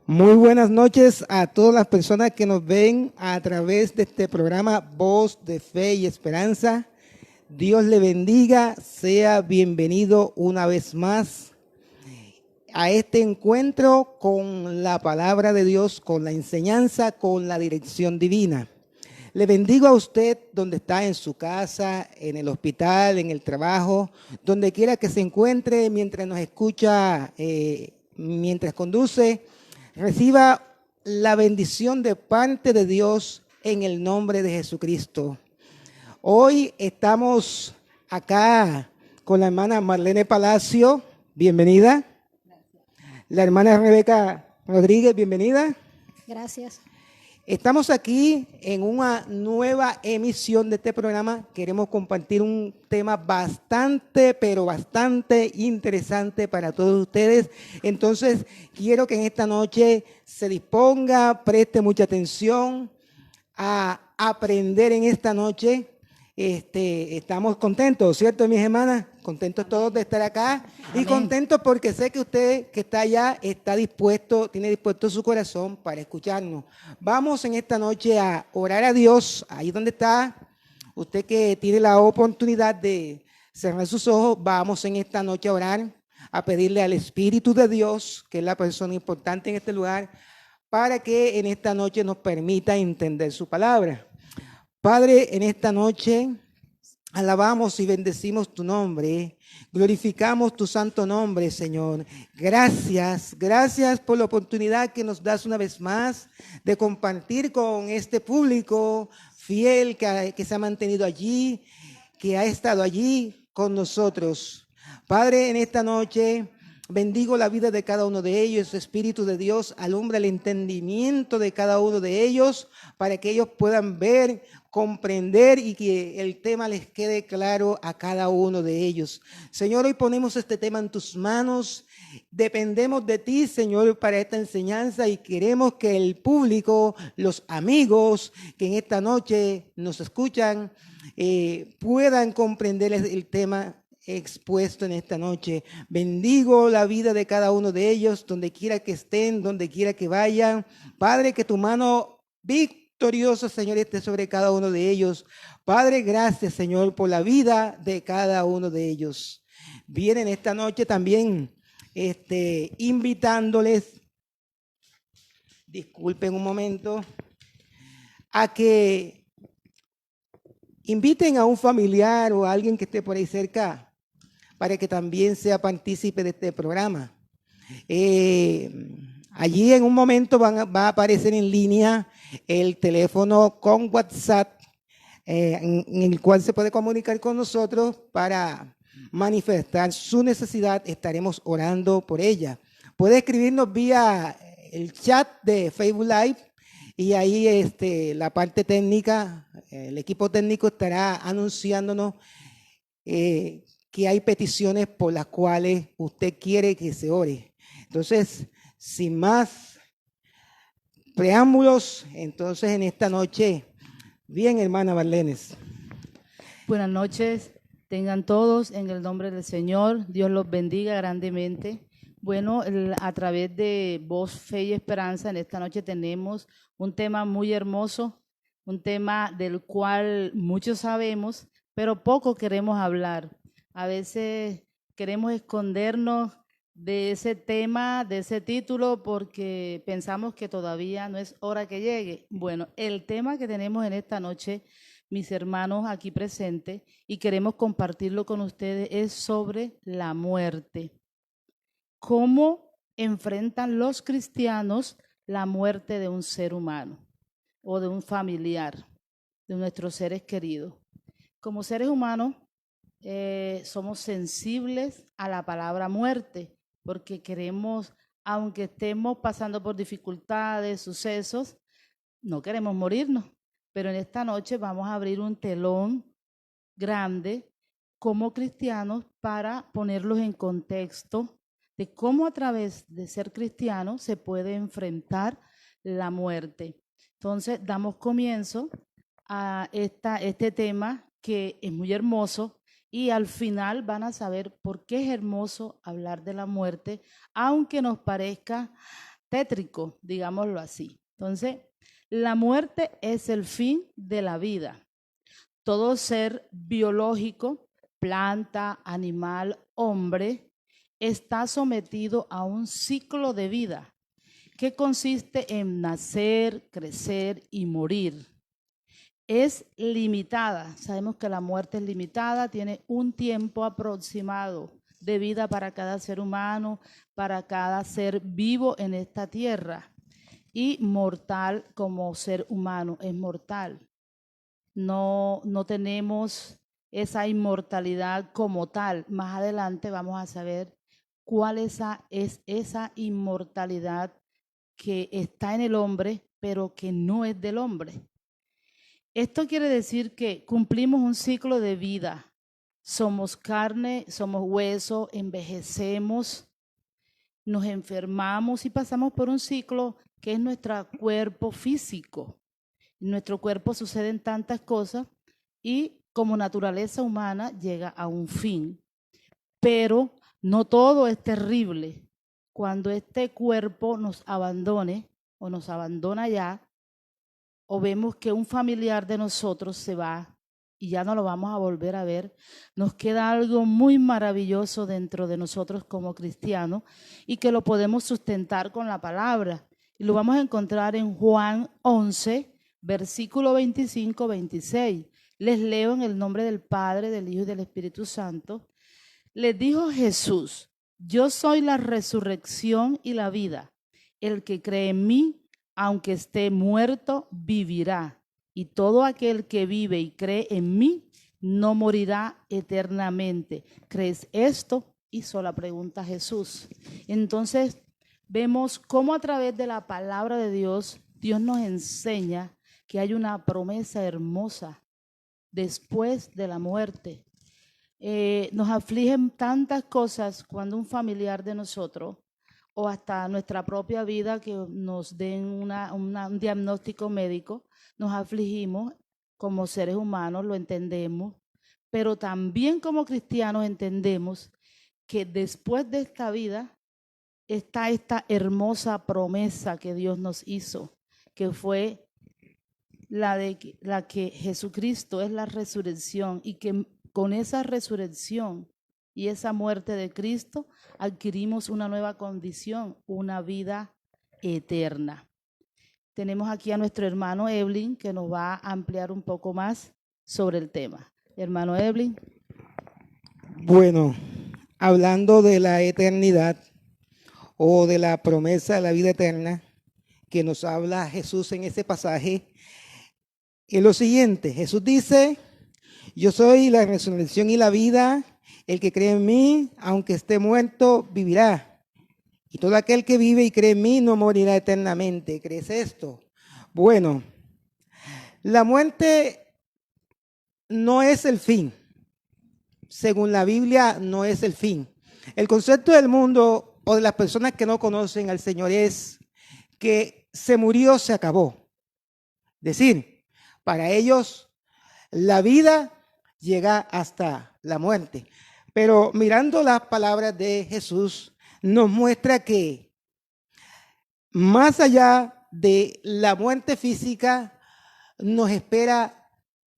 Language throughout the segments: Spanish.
Muy buenas noches a todas las personas que nos ven a través de este programa Voz de Fe y Esperanza. Dios le bendiga, sea bienvenido una vez más a este encuentro con la palabra de Dios, con la enseñanza, con la dirección divina. Le bendigo a usted donde está, en su casa, en el hospital, en el trabajo, donde quiera que se encuentre, mientras nos escucha, mientras conduce. Reciba la bendición de parte de Dios en el nombre de Jesucristo. Hoy estamos acá con la hermana Marlene Palacio, bienvenida. La hermana Rebeca Rodríguez, bienvenida. Gracias. Estamos aquí en una nueva emisión de este programa. Queremos compartir un tema bastante, pero bastante interesante para todos ustedes. Entonces, quiero que en esta noche se disponga, preste mucha atención a aprender en esta noche. Estamos contentos, ¿cierto, mis hermanas? Contentos todos de estar acá. Amén. Y contentos porque sé que usted que está allá está dispuesto, tiene dispuesto su corazón para escucharnos. Vamos en esta noche a orar a Dios, ahí donde está. Usted que tiene la oportunidad de cerrar sus ojos, vamos en esta noche a orar, a pedirle al Espíritu de Dios, que es la persona importante en este lugar, para que en esta noche nos permita entender su palabra. Padre, en esta noche alabamos y bendecimos tu nombre, glorificamos tu santo nombre, Señor. Gracias por la oportunidad que nos das una vez más de compartir con este público fiel que se ha mantenido allí, que ha estado allí con nosotros. Padre, en esta noche bendigo la vida de cada uno de ellos. Espíritu de Dios, alumbra el entendimiento de cada uno de ellos para que ellos puedan ver, comprender y que el tema les quede claro a cada uno de ellos. Señor, hoy ponemos este tema en tus manos. Dependemos de ti, Señor, para esta enseñanza y queremos que el público, los amigos que en esta noche nos escuchan, puedan comprender el tema expuesto en esta noche. Bendigo la vida de cada uno de ellos, donde quiera que estén, donde quiera que vayan. Padre, que tu mano victoriosa, Señor, esté sobre cada uno de ellos. Padre, gracias, Señor, por la vida de cada uno de ellos. Vienen esta noche también invitándoles, disculpen un momento, a que inviten a un familiar o a alguien que esté por ahí cerca para que también sea partícipe de este programa. Allí en un momento va a aparecer en línea el teléfono con WhatsApp en el cual se puede comunicar con nosotros para manifestar su necesidad. Estaremos orando por ella. Puede escribirnos vía el chat de Facebook Live y ahí la parte técnica, el equipo técnico estará anunciándonos que hay peticiones por las cuales usted quiere que se ore. Entonces, sin más preámbulos, entonces en esta noche, bien, hermana Marlenes. Buenas noches, tengan todos en el nombre del Señor, Dios los bendiga grandemente. Bueno, a través de Voz, Fe y Esperanza, en esta noche tenemos un tema muy hermoso, un tema del cual muchos sabemos, pero poco queremos hablar. A veces queremos escondernos de ese tema, de ese título, porque pensamos que todavía no es hora que llegue. Bueno, el tema que tenemos en esta noche, mis hermanos aquí presentes, y queremos compartirlo con ustedes, es sobre la muerte. ¿Cómo enfrentan los cristianos la muerte de un ser humano o de un familiar, de nuestros seres queridos? Como seres humanos, somos sensibles a la palabra muerte, porque queremos, aunque estemos pasando por dificultades, sucesos, no queremos morirnos. Pero en esta noche vamos a abrir un telón grande como cristianos para ponerlos en contexto de cómo a través de ser cristiano se puede enfrentar la muerte. Entonces, damos comienzo a este tema que es muy hermoso, y al final van a saber por qué es hermoso hablar de la muerte, aunque nos parezca tétrico, digámoslo así. Entonces, la muerte es el fin de la vida. Todo ser biológico, planta, animal, hombre, está sometido a un ciclo de vida que consiste en nacer, crecer y morir. Es limitada, sabemos que la muerte es limitada, tiene un tiempo aproximado de vida para cada ser humano, para cada ser vivo en esta tierra, y mortal como ser humano, es mortal. No tenemos esa inmortalidad como tal. Más adelante vamos a saber cuál es esa inmortalidad que está en el hombre, pero que no es del hombre. Esto quiere decir que cumplimos un ciclo de vida. Somos carne, somos hueso, envejecemos, nos enfermamos y pasamos por un ciclo que es nuestro cuerpo físico. En nuestro cuerpo suceden tantas cosas y como naturaleza humana llega a un fin. Pero no todo es terrible. Cuando este cuerpo nos abandone o nos abandona ya, o vemos que un familiar de nosotros se va y ya no lo vamos a volver a ver, nos queda algo muy maravilloso dentro de nosotros como cristianos y que lo podemos sustentar con la palabra. Y lo vamos a encontrar en Juan 11, versículo 25-26. Les leo en el nombre del Padre, del Hijo y del Espíritu Santo. Les dijo Jesús: yo soy la resurrección y la vida. El que cree en mí, aunque esté muerto, vivirá. Y todo aquel que vive y cree en mí, no morirá eternamente. ¿Crees esto? Hizo la pregunta Jesús. Entonces, vemos cómo a través de la palabra de Dios, Dios nos enseña que hay una promesa hermosa después de la muerte. Nos afligen tantas cosas cuando un familiar de nosotros o hasta nuestra propia vida que nos den un diagnóstico médico, nos afligimos como seres humanos, lo entendemos, pero también como cristianos entendemos que después de esta vida está esta hermosa promesa que Dios nos hizo, que fue la que Jesucristo es la resurrección y que con esa resurrección y esa muerte de Cristo adquirimos una nueva condición, una vida eterna. Tenemos aquí a nuestro hermano Evelyn que nos va a ampliar un poco más sobre el tema. Hermano Evelyn. Bueno, hablando de la eternidad o de la promesa de la vida eterna que nos habla Jesús en ese pasaje, es lo siguiente. Jesús dice: yo soy la resurrección y la vida. El que cree en mí, aunque esté muerto, vivirá. Y todo aquel que vive y cree en mí no morirá eternamente. ¿Crees esto? Bueno, la muerte no es el fin. Según la Biblia, no es el fin. El concepto del mundo o de las personas que no conocen al Señor es que se murió, se acabó. Es decir, para ellos la vida llega hasta la muerte. Pero mirando las palabras de Jesús, nos muestra que más allá de la muerte física, nos espera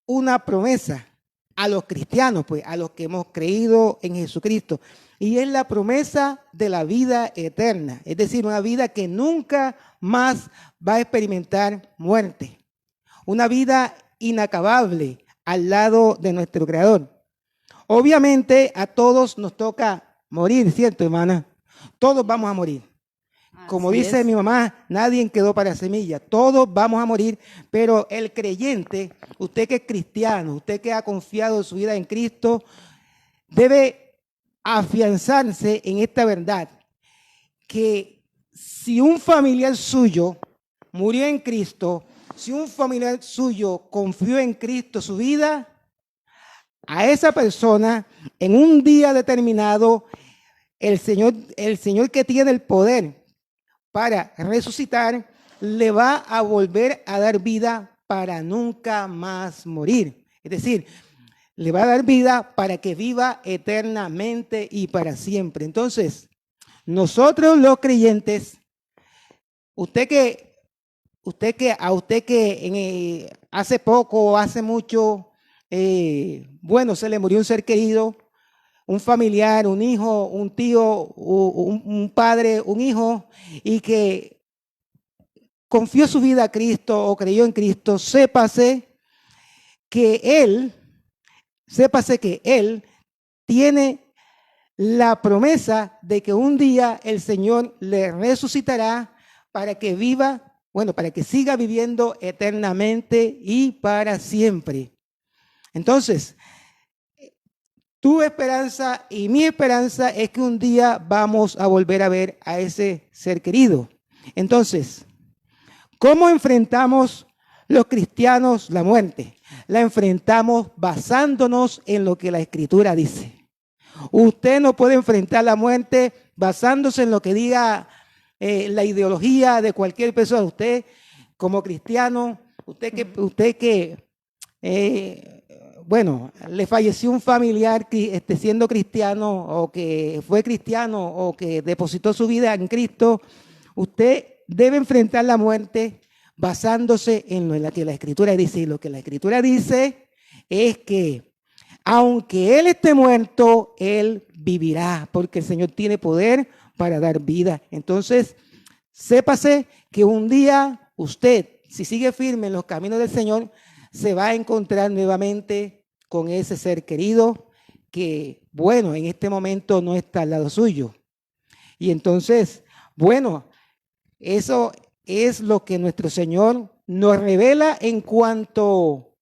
una promesa a los cristianos, pues a los que hemos creído en Jesucristo. Y es la promesa de la vida eterna, es decir, una vida que nunca más va a experimentar muerte. Una vida inacabable al lado de nuestro Creador. Obviamente a todos nos toca morir, ¿cierto, hermana? Todos vamos a morir. Como dice mi mamá, nadie quedó para semilla. Todos vamos a morir, pero el creyente, usted que es cristiano, usted que ha confiado su vida en Cristo, debe afianzarse en esta verdad, que si un familiar suyo murió en Cristo, si un familiar suyo confió en Cristo su vida, a esa persona, en un día determinado, el Señor que tiene el poder para resucitar, le va a volver a dar vida para nunca más morir. Es decir, le va a dar vida para que viva eternamente y para siempre. Entonces, nosotros los creyentes usted que hace poco o hace mucho, bueno, se le murió un ser querido, un familiar, un hijo, un tío, un padre, un hijo, y que confió su vida a Cristo o creyó en Cristo, sépase que él tiene la promesa de que un día el Señor le resucitará para que viva, bueno, para que siga viviendo eternamente y para siempre. Entonces, tu esperanza y mi esperanza es que un día vamos a volver a ver a ese ser querido. Entonces, ¿cómo enfrentamos los cristianos la muerte? La enfrentamos basándonos en lo que la Escritura dice. Usted no puede enfrentar la muerte basándose en lo que diga la ideología de cualquier persona. Usted, como cristiano, bueno, le falleció un familiar siendo cristiano o que fue cristiano o que depositó su vida en Cristo, usted debe enfrentar la muerte basándose en lo que la Escritura dice. Y lo que la Escritura dice es que aunque Él esté muerto, Él vivirá, porque el Señor tiene poder para dar vida. Entonces, sépase que un día usted, si sigue firme en los caminos del Señor, se va a encontrar nuevamente con ese ser querido que, bueno, en este momento no está al lado suyo. Y entonces, bueno, eso es lo que nuestro Señor nos revela en cuanto,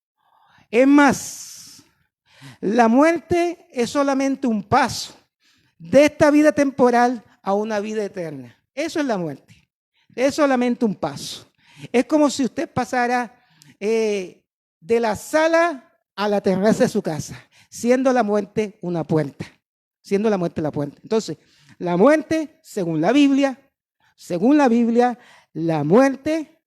es más, la muerte es solamente un paso de esta vida temporal a una vida eterna. Eso es la muerte. Es solamente un paso. Es como si usted pasara de la sala a la terraza de su casa, siendo la muerte una puerta. Siendo la muerte la puerta. Entonces, la muerte, según la Biblia, la muerte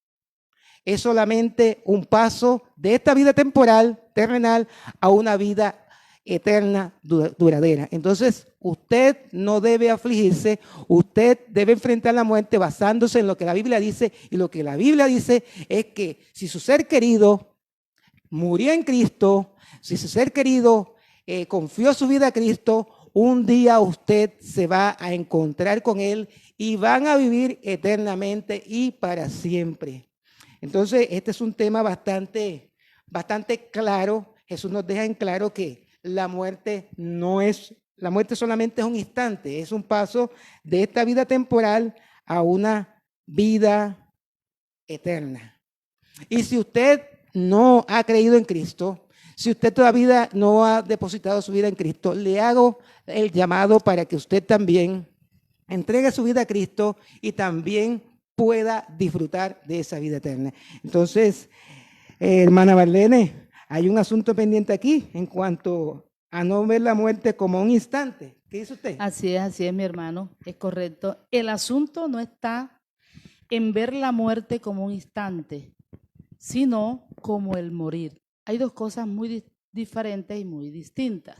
es solamente un paso de esta vida temporal, terrenal, a una vida eterna, duradera. Entonces, usted no debe afligirse, usted debe enfrentar la muerte basándose en lo que la Biblia dice, y lo que la Biblia dice es que si su ser querido murió en Cristo, si su ser querido confió su vida a Cristo, un día usted se va a encontrar con Él y van a vivir eternamente y para siempre. Entonces, este es un tema bastante claro. Jesús nos deja en claro que la muerte solamente es un instante, es un paso de esta vida temporal a una vida eterna. Y si usted no ha creído en Cristo, si usted todavía no ha depositado su vida en Cristo, le hago el llamado para que usted también entregue su vida a Cristo y también pueda disfrutar de esa vida eterna. Entonces, hermana Marlene, hay un asunto pendiente aquí en cuanto a no ver la muerte como un instante. ¿Qué dice usted? Así es, mi hermano, es correcto. El asunto no está en ver la muerte como un instante, sino como el morir. Hay dos cosas muy diferentes y muy distintas.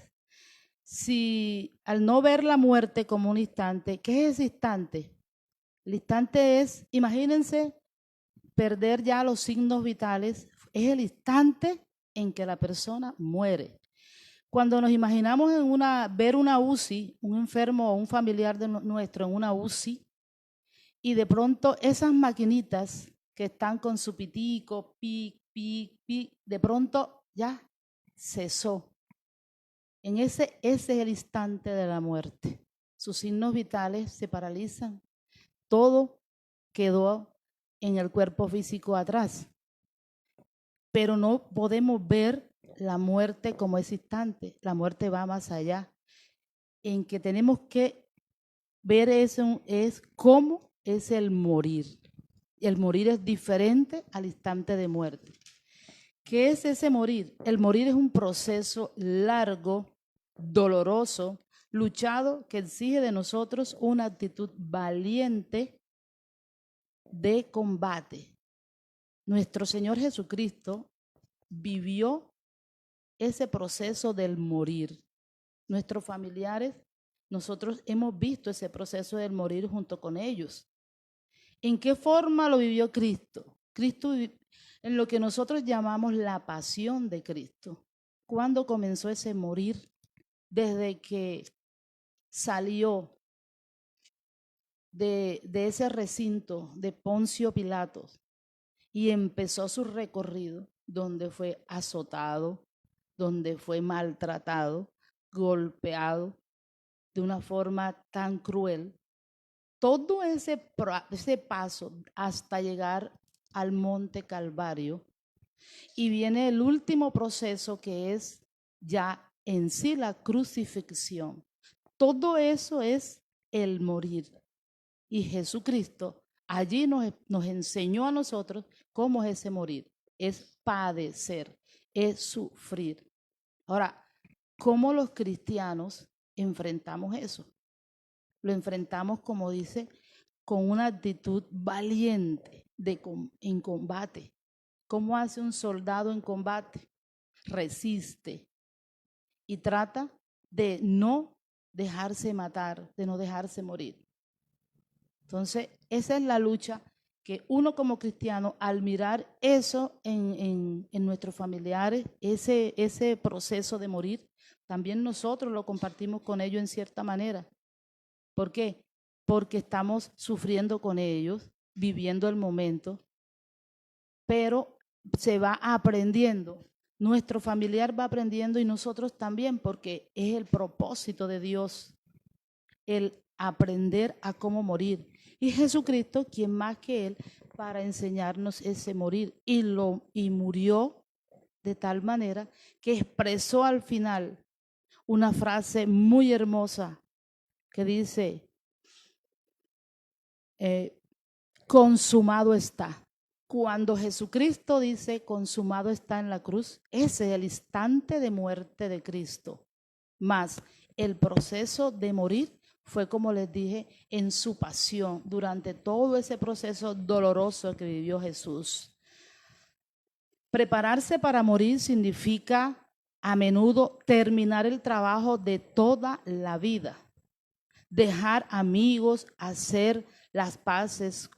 Si al no ver la muerte como un instante, ¿qué es ese instante? El instante es, imagínense, perder ya los signos vitales, es el instante en que la persona muere. Cuando nos imaginamos ver una UCI, un enfermo o un familiar nuestro en una UCI, y de pronto esas maquinitas que están con su pitico, pic, pic, pic, de pronto ya cesó. Ese es el instante de la muerte. Sus signos vitales se paralizan. Todo quedó en el cuerpo físico atrás. Pero no podemos ver la muerte como ese instante. La muerte va más allá. En que tenemos que ver eso es cómo es el morir. El morir es diferente al instante de muerte. ¿Qué es ese morir? El morir es un proceso largo, doloroso, luchado, que exige de nosotros una actitud valiente de combate. Nuestro Señor Jesucristo vivió ese proceso del morir. Nuestros familiares, nosotros hemos visto ese proceso del morir junto con ellos. ¿En qué forma lo vivió Cristo? En lo que nosotros llamamos la pasión de Cristo. ¿Cuándo comenzó ese morir? Desde que salió de ese recinto de Poncio Pilatos y empezó su recorrido, donde fue azotado, donde fue maltratado, golpeado de una forma tan cruel. Todo ese paso hasta llegar al Monte Calvario, y viene el último proceso, que es ya en sí la crucifixión. Todo eso es el morir. Y Jesucristo allí nos enseñó a nosotros cómo es ese morir. Es padecer, es sufrir. Ahora, ¿cómo los cristianos enfrentamos eso? Lo enfrentamos, como dice, con una actitud valiente en combate. ¿Cómo hace un soldado en combate? Resiste y trata de no dejarse matar, de no dejarse morir. Entonces, esa es la lucha que uno como cristiano, al mirar eso en nuestros familiares, ese proceso de morir, también nosotros lo compartimos con ellos en cierta manera. ¿Por qué? Porque estamos sufriendo con ellos, viviendo el momento, pero se va aprendiendo. Nuestro familiar va aprendiendo y nosotros también, porque es el propósito de Dios, el aprender a cómo morir. Y Jesucristo, ¿quién más que Él, para enseñarnos ese morir? Y murió de tal manera que expresó al final una frase muy hermosa que dice, consumado está. Cuando Jesucristo dice consumado está en la cruz, ese es el instante de muerte de Cristo. Más el proceso de morir fue, como les dije, en su pasión, durante todo ese proceso doloroso que vivió Jesús. Prepararse para morir significa a menudo terminar el trabajo de toda la vida, dejar amigos, hacer las paces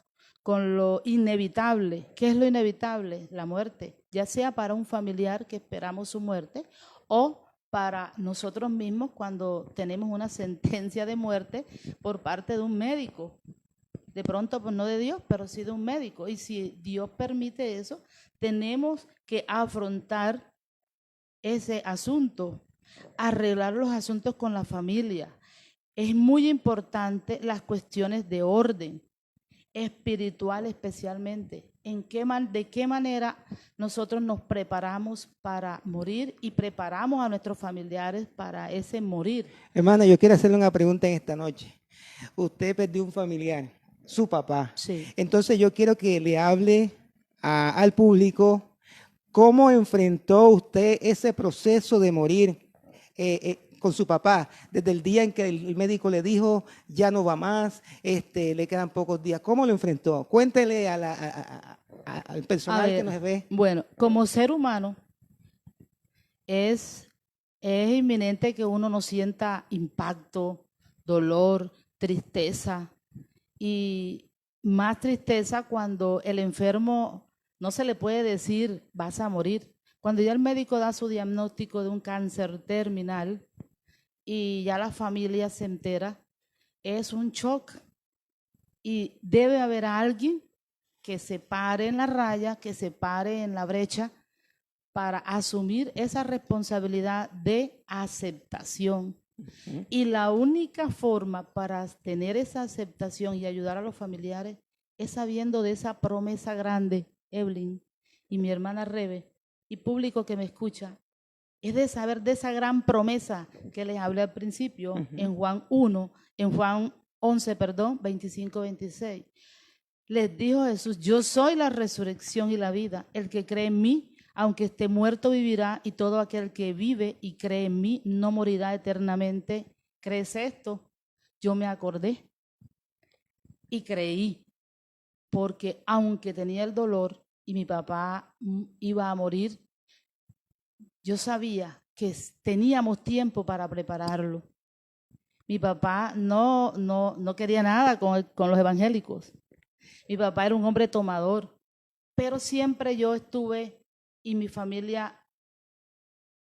con lo inevitable. ¿Qué es lo inevitable? La muerte, ya sea para un familiar que esperamos su muerte o para nosotros mismos cuando tenemos una sentencia de muerte por parte de un médico. De pronto, pues no de Dios, pero sí de un médico. Y si Dios permite eso, tenemos que afrontar ese asunto, arreglar los asuntos con la familia. Es muy importante las cuestiones de orden espiritual, especialmente. ¿De qué manera nosotros nos preparamos para morir y preparamos a nuestros familiares para ese morir? Hermana, yo quiero hacerle una pregunta en esta noche. Usted perdió un familiar, su papá. Sí. Entonces yo quiero que le hable al público cómo enfrentó usted ese proceso de morir con su papá, desde el día en que el médico le dijo ya no va más, le quedan pocos días. ¿Cómo lo enfrentó? Cuéntele al personal que nos ve. Bueno, como ser humano es inminente que uno no sienta impacto, dolor, tristeza, y más tristeza cuando el enfermo no se le puede decir vas a morir. Cuando ya el médico da su diagnóstico de un cáncer terminal y ya la familia se entera, es un shock y debe haber alguien que se pare en la raya, que se pare en la brecha para asumir esa responsabilidad de aceptación. Y la única forma para tener esa aceptación y ayudar a los familiares es sabiendo de esa promesa grande, Evelyn y mi hermana Rebe, y público que me escucha, es de saber de esa gran promesa que les hablé al principio, en Juan 11, 25, 26. Les dijo Jesús, yo soy la resurrección y la vida. El que cree en mí, aunque esté muerto, vivirá, y todo aquel que vive y cree en mí no morirá eternamente. ¿Crees esto? Yo me acordé y creí, porque aunque tenía el dolor y mi papá iba a morir, yo sabía que teníamos tiempo para prepararlo. Mi papá no quería nada con los evangélicos. Mi papá era un hombre tomador, pero siempre yo estuve y mi familia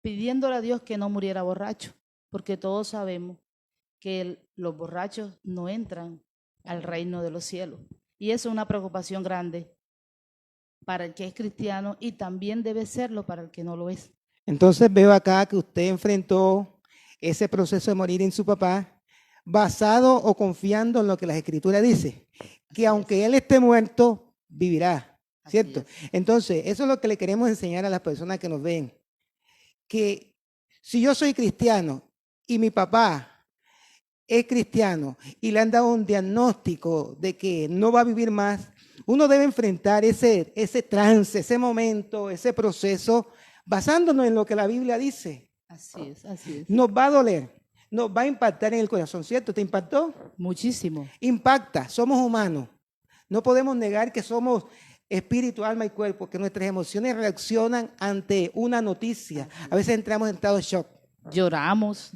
pidiéndole a Dios que no muriera borracho, porque todos sabemos que los borrachos no entran al reino de los cielos. Y eso es una preocupación grande para el que es cristiano y también debe serlo para el que no lo es. Entonces veo acá que usted enfrentó ese proceso de morir en su papá basado o confiando en lo que las escrituras dice, que aunque él esté muerto, vivirá, ¿cierto? Entonces, eso es lo que le queremos enseñar a las personas que nos ven, que si yo soy cristiano y mi papá es cristiano y le han dado un diagnóstico de que no va a vivir más, uno debe enfrentar ese trance, ese momento, ese proceso, basándonos en lo que la Biblia dice. Así es, así es. Nos va a doler, nos va a impactar en el corazón, ¿cierto? ¿Te impactó? Muchísimo. Impacta, somos humanos. No podemos negar que somos espíritu, alma y cuerpo, que nuestras emociones reaccionan ante una noticia. A veces entramos en estado de shock. Lloramos.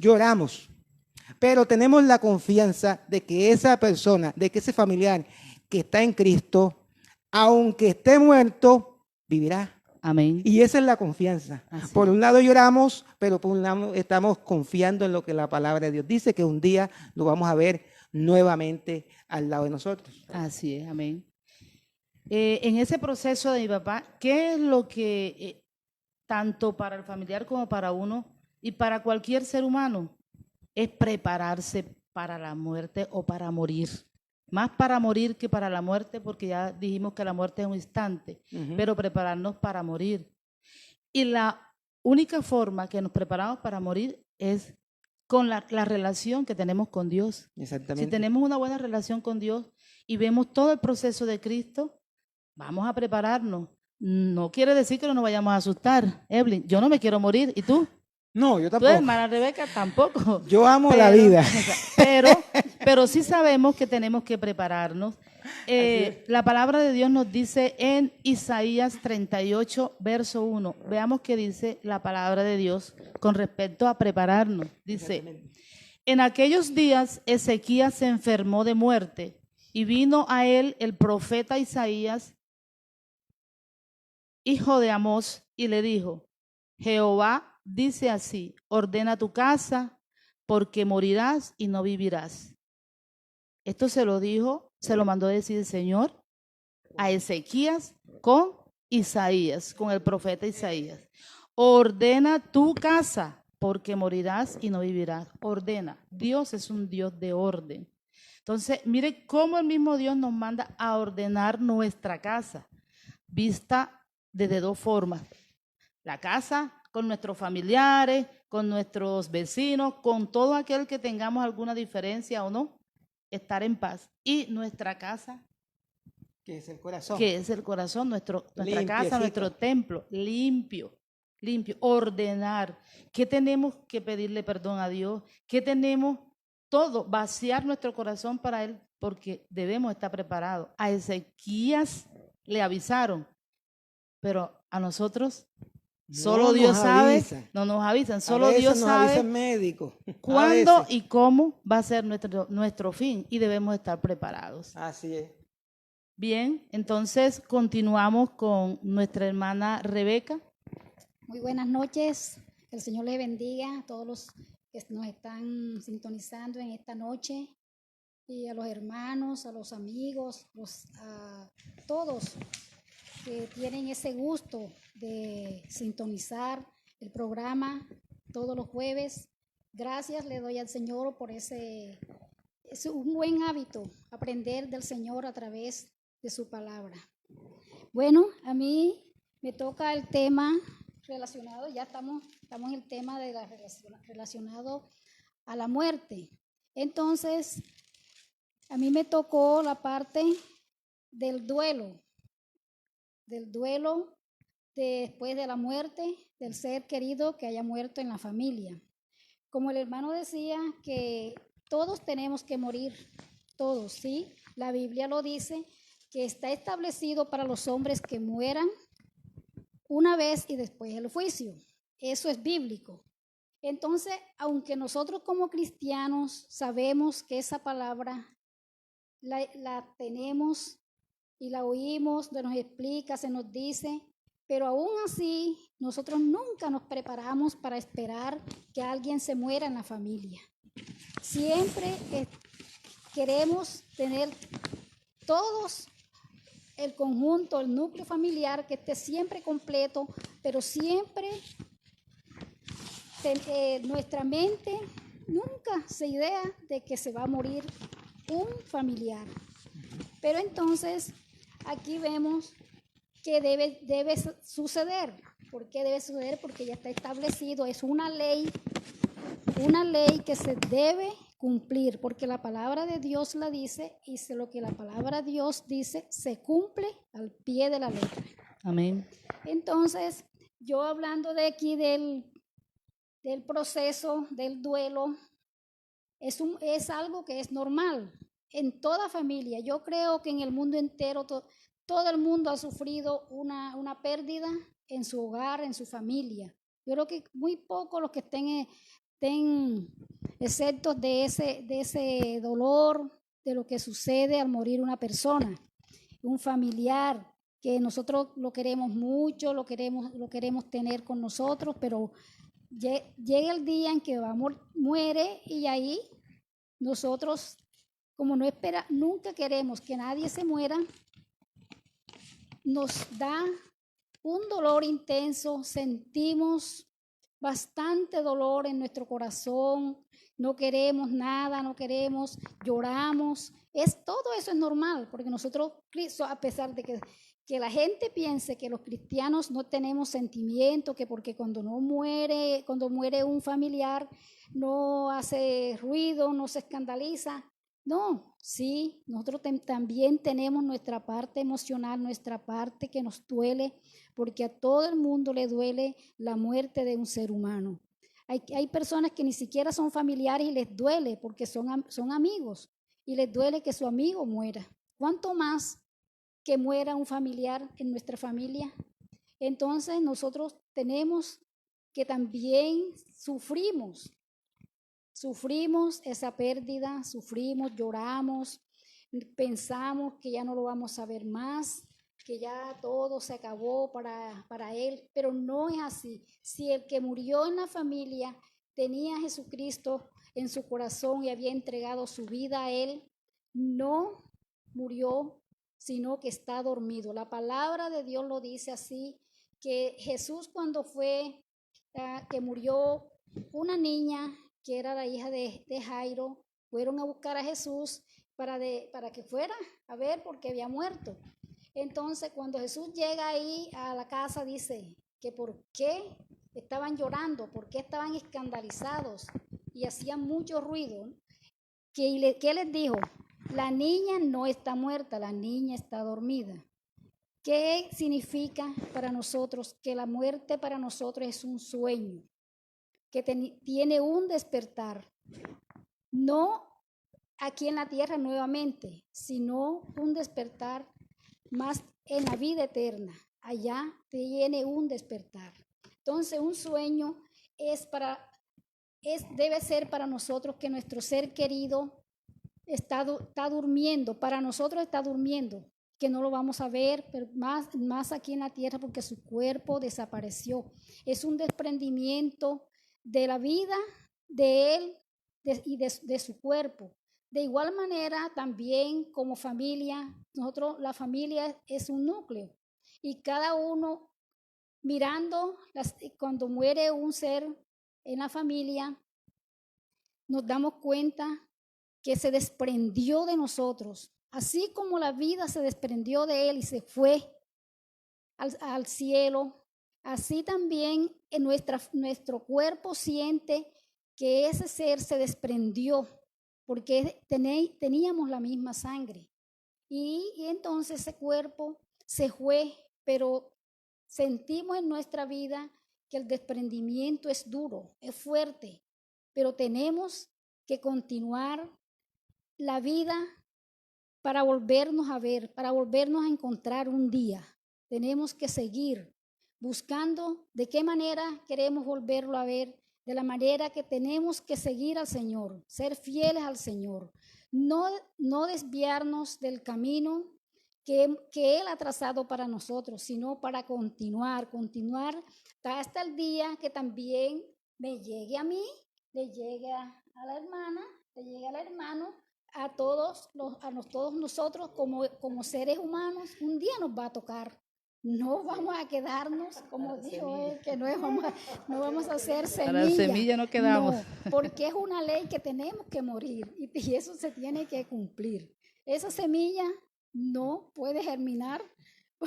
Pero tenemos la confianza de que esa persona, de que ese familiar que está en Cristo, aunque esté muerto, vivirá. Amén. Y esa es la confianza. Así por es. un lado lloramos, pero por un lado estamos confiando en lo que la palabra de Dios dice, que un día lo vamos a ver nuevamente al lado de nosotros. Así es, amén. En ese proceso de mi papá, ¿qué es lo que, tanto para el familiar como para uno y para cualquier ser humano, es prepararse para la muerte o para morir? Más para morir que para la muerte, porque ya dijimos que la muerte es un instante, pero prepararnos para morir. Y la única forma que nos preparamos para morir es con la relación que tenemos con Dios. Exactamente. Si tenemos una buena relación con Dios y vemos todo el proceso de Cristo, vamos a prepararnos. No quiere decir que no nos vayamos a asustar, Evelyn. Yo no me quiero morir, ¿y tú? No, yo Tú, tampoco. hermana Rebeca, tampoco. Yo amo la vida. Pero sí sabemos que tenemos que prepararnos. La palabra de Dios nos dice en Isaías 38, verso 1. Veamos qué dice la palabra de Dios con respecto a prepararnos. Dice, en aquellos días Ezequías se enfermó de muerte y vino a él el profeta Isaías, hijo de Amós, y le dijo, Jehová dice así, ordena tu casa, porque morirás y no vivirás. Esto se lo dijo, se lo mandó decir el Señor a Ezequías con Isaías, con el profeta Isaías. Ordena tu casa, porque morirás y no vivirás. Ordena. Dios es un Dios de orden. Entonces, mire cómo el mismo Dios nos manda a ordenar nuestra casa, vista desde dos formas. La casa con nuestros familiares, con nuestros vecinos, con todo aquel que tengamos alguna diferencia o no, estar en paz. Y nuestra casa, que es el corazón, nuestra casa, nuestro templo, limpio, ordenar. ¿Qué tenemos que pedirle perdón a Dios? ¿Qué tenemos? Todo, vaciar nuestro corazón para Él, porque debemos estar preparados. A Ezequías le avisaron, pero a nosotros solo Dios sabe, no nos avisan, solo Dios sabe cuándo y cómo va a ser nuestro fin y debemos estar preparados. Así es. Bien, entonces continuamos con nuestra hermana Rebeca. Muy buenas noches, que el Señor les bendiga a todos los que nos están sintonizando en esta noche y a los hermanos, a los amigos, a todos que tienen ese gusto de sintonizar el programa todos los jueves. Gracias le doy al Señor por es un buen hábito, aprender del Señor a través de su palabra. Bueno, a mí me toca el tema relacionado, ya estamos en el tema de relacionado a la muerte. Entonces, a mí me tocó la parte del duelo después de la muerte del ser querido que haya muerto en la familia. Como el hermano decía, que todos tenemos que morir, todos, ¿sí? La Biblia lo dice, que está establecido para los hombres que mueran una vez y después el juicio. Eso es bíblico. Entonces, aunque nosotros como cristianos sabemos que esa palabra la tenemos y la oímos, nos explica, se nos dice, pero aún así nosotros nunca nos preparamos para esperar que alguien se muera en la familia. Siempre queremos tener todos el conjunto, el núcleo familiar que esté siempre completo, pero siempre nuestra mente nunca se idea de que se va a morir un familiar. Pero entonces aquí vemos que debe suceder. ¿Por qué debe suceder? Porque ya está establecido, es una ley que se debe cumplir, porque la palabra de Dios la dice, y lo que la palabra de Dios dice se cumple al pie de la letra. Amén. Entonces, yo hablando de aquí del proceso del duelo, es algo que es normal en toda familia. Yo creo que en el mundo entero todo el mundo ha sufrido una pérdida en su hogar, en su familia. Yo creo que muy pocos los que estén exceptos de ese dolor, de lo que sucede al morir una persona, un familiar, que nosotros lo queremos mucho, lo queremos tener con nosotros, pero llega el día en que muere, y ahí nosotros, como nunca queremos que nadie se muera, nos da un dolor intenso, sentimos bastante dolor en nuestro corazón, no queremos nada, lloramos. Todo eso es normal, porque nosotros, a pesar de que la gente piense que los cristianos no tenemos sentimiento, que porque cuando muere un familiar no hace ruido, no se escandaliza. No, sí, nosotros también tenemos nuestra parte emocional, nuestra parte que nos duele, porque a todo el mundo le duele la muerte de un ser humano. Hay personas que ni siquiera son familiares y les duele porque son amigos, y les duele que su amigo muera. ¿Cuánto más que muera un familiar en nuestra familia? Entonces nosotros tenemos que también sufrimos esa pérdida, lloramos, pensamos que ya no lo vamos a ver más, que ya todo se acabó para él, pero no es así. Si el que murió en la familia tenía a Jesucristo en su corazón y había entregado su vida a él, no murió, sino que está dormido. La palabra de Dios lo dice así, que Jesús, cuando que murió una niña que era la hija de Jairo, fueron a buscar a Jesús para que fuera a ver por qué había muerto. Entonces, cuando Jesús llega ahí a la casa, dice que por qué estaban llorando, por qué estaban escandalizados y hacían mucho ruido. ¿Qué les dijo? La niña no está muerta, la niña está dormida. ¿Qué significa para nosotros? Que la muerte para nosotros es un sueño, que tiene un despertar, no aquí en la tierra nuevamente, sino un despertar más en la vida eterna. Allá tiene un despertar. Entonces, un sueño debe ser para nosotros que nuestro ser querido está durmiendo, para nosotros está durmiendo, que no lo vamos a ver, pero más aquí en la tierra, porque su cuerpo desapareció. Es un desprendimiento de la vida de él y de su cuerpo. De igual manera, también como familia, la familia es un núcleo, y cada uno mirando cuando muere un ser en la familia, nos damos cuenta que se desprendió de nosotros, así como la vida se desprendió de él y se fue al cielo. Así también nuestro cuerpo siente que ese ser se desprendió, porque teníamos la misma sangre. Y entonces ese cuerpo se fue, pero sentimos en nuestra vida que el desprendimiento es duro, es fuerte, pero tenemos que continuar la vida para volvernos a ver, para volvernos a encontrar un día. Tenemos que seguir buscando de qué manera queremos volverlo a ver, de la manera que tenemos que seguir al Señor, ser fieles al Señor, no desviarnos del camino que Él ha trazado para nosotros, sino para continuar hasta el día que también me llegue a mí, le llegue a la hermana, le llegue al hermano, todos nosotros como seres humanos, un día nos va a tocar. No vamos a quedarnos, como dijo él, que no vamos a hacer semilla. Para la semilla no quedamos. No, porque es una ley que tenemos que morir y eso se tiene que cumplir. Esa semilla no puede germinar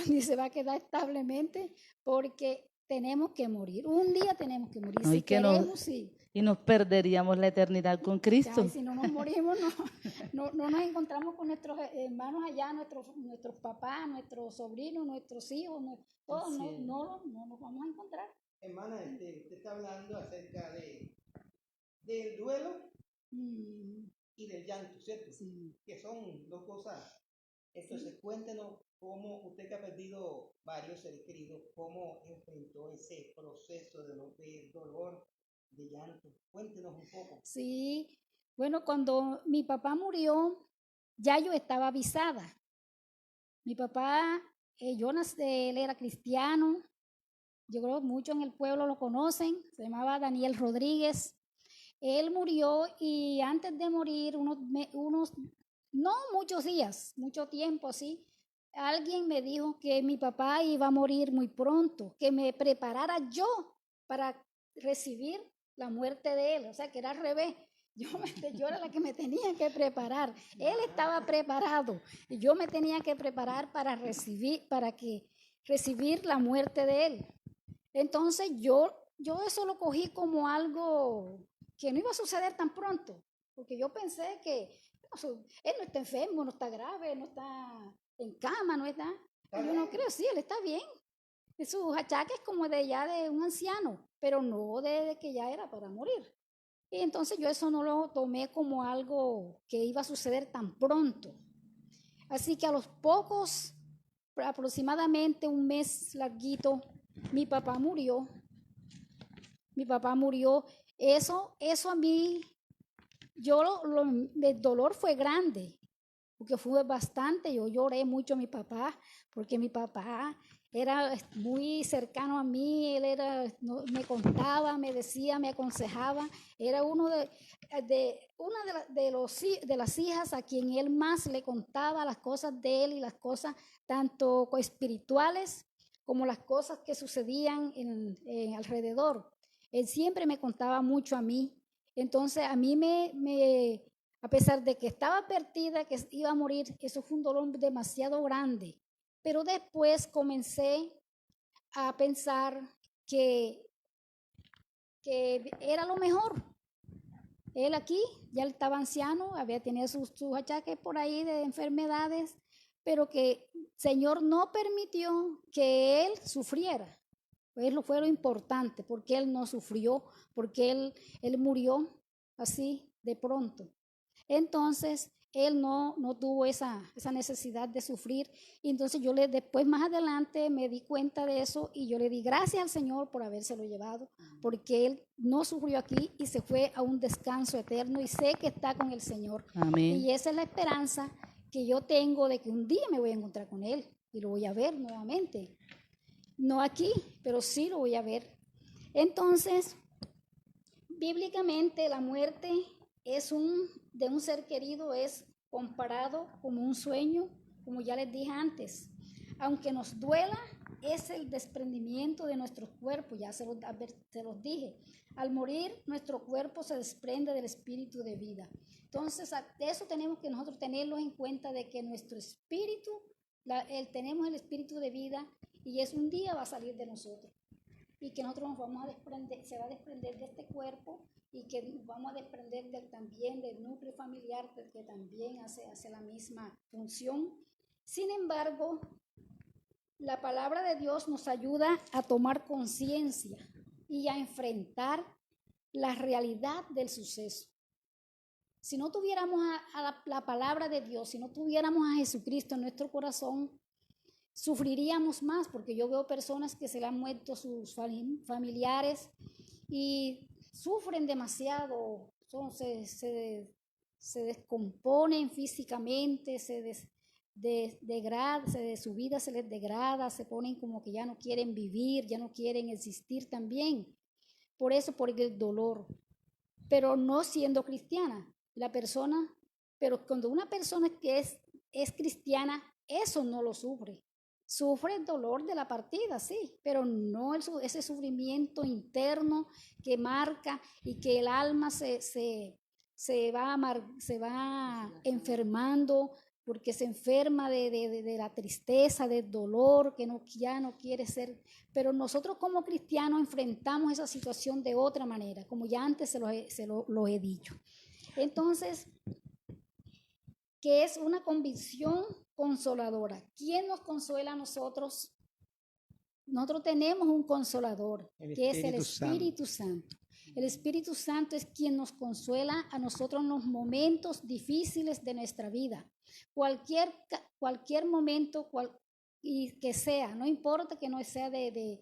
ni se va a quedar establemente porque tenemos que morir. Un día tenemos que morir. No, si queremos, sí. Y nos perderíamos la eternidad con Cristo. Ya, si no nos morimos, no nos encontramos con nuestros hermanos allá, nuestros papás, nuestros sobrinos, nuestros hijos, todos no nos vamos a encontrar. Hermana, usted está hablando acerca del duelo y del llanto, ¿cierto? Sí. Que son dos cosas. Entonces, cuéntenos cómo usted que ha perdido varios seres queridos, cómo enfrentó ese proceso de dolor, de llanto. Cuéntenos un poco. Sí, bueno, cuando mi papá murió, ya yo estaba avisada. Mi papá, él era cristiano, yo creo que muchos en el pueblo lo conocen, se llamaba Daniel Rodríguez. Él murió y antes de morir, no muchos días, mucho tiempo, sí, alguien me dijo que mi papá iba a morir muy pronto, que me preparara yo para recibir la muerte de él, o sea, que era al revés. Yo era la que me tenía que preparar. Él estaba preparado y yo me tenía que preparar para recibir la muerte de él. Entonces yo eso lo cogí como algo que no iba a suceder tan pronto, porque yo pensé que él no está enfermo, no está grave, no está en cama, no está. Yo no creo, sí, él está bien. Sus achaques como de un anciano, pero no de que ya era para morir. Y entonces yo eso no lo tomé como algo que iba a suceder tan pronto. Así que a los pocos, aproximadamente un mes larguito, mi papá murió. Eso a mí, el dolor fue grande, porque fue bastante. Yo lloré mucho a mi papá, porque mi papá era muy cercano a mí, él me contaba, me decía, me aconsejaba. Era una de las hijas a quien él más le contaba las cosas de él y las cosas tanto espirituales como las cosas que sucedían alrededor. Él siempre me contaba mucho a mí. Entonces a mí a pesar de que estaba advertida que iba a morir, eso fue un dolor demasiado grande. Pero después comencé a pensar que era lo mejor. Él aquí, ya él estaba anciano, había tenido sus achaques por ahí de enfermedades, pero que el Señor no permitió que él sufriera. Eso fue lo importante, porque él no sufrió, porque él murió así de pronto. Entonces, él no tuvo esa necesidad de sufrir. Y entonces después más adelante me di cuenta de eso y yo le di gracias al Señor por habérselo llevado, porque él no sufrió aquí y se fue a un descanso eterno y sé que está con el Señor. Amén. Y esa es la esperanza que yo tengo de que un día me voy a encontrar con él y lo voy a ver nuevamente. No aquí, pero sí lo voy a ver. Entonces, bíblicamente la muerte de un ser querido es comparado como un sueño, como ya les dije antes. Aunque nos duela, es el desprendimiento de nuestros cuerpos, ya se los dije. Al morir, nuestro cuerpo se desprende del espíritu de vida. Entonces, eso tenemos que nosotros tenerlo en cuenta, de que nuestro espíritu, tenemos el espíritu de vida y un día va a salir de nosotros. Y que nosotros nos vamos a desprender, se va a desprender de este cuerpo y que nos vamos a desprender también del núcleo familiar, que también hace la misma función. Sin embargo, la palabra de Dios nos ayuda a tomar conciencia y a enfrentar la realidad del suceso. Si no tuviéramos a la palabra de Dios, si no tuviéramos a Jesucristo en nuestro corazón, sufriríamos más, porque yo veo personas que se le han muerto sus familiares y sufren demasiado, se descomponen físicamente, de su vida se les degrada, se ponen como que ya no quieren vivir, ya no quieren existir también. Por eso, por el dolor. Pero no siendo cristiana, la persona, pero cuando una persona que es cristiana, eso no lo sufre. Sufre el dolor de la partida, sí, pero no ese sufrimiento interno que marca y que el alma se va enfermando, porque se enferma de la tristeza, del dolor, que ya no quiere ser. Pero nosotros como cristianos enfrentamos esa situación de otra manera, como ya antes se lo he dicho. Entonces, que es una convicción consoladora. ¿Quién nos consuela a nosotros? Nosotros tenemos un consolador, que es el Espíritu Santo. El Espíritu Santo es quien nos consuela a nosotros en los momentos difíciles de nuestra vida. Cualquier momento y que sea, no importa que no sea de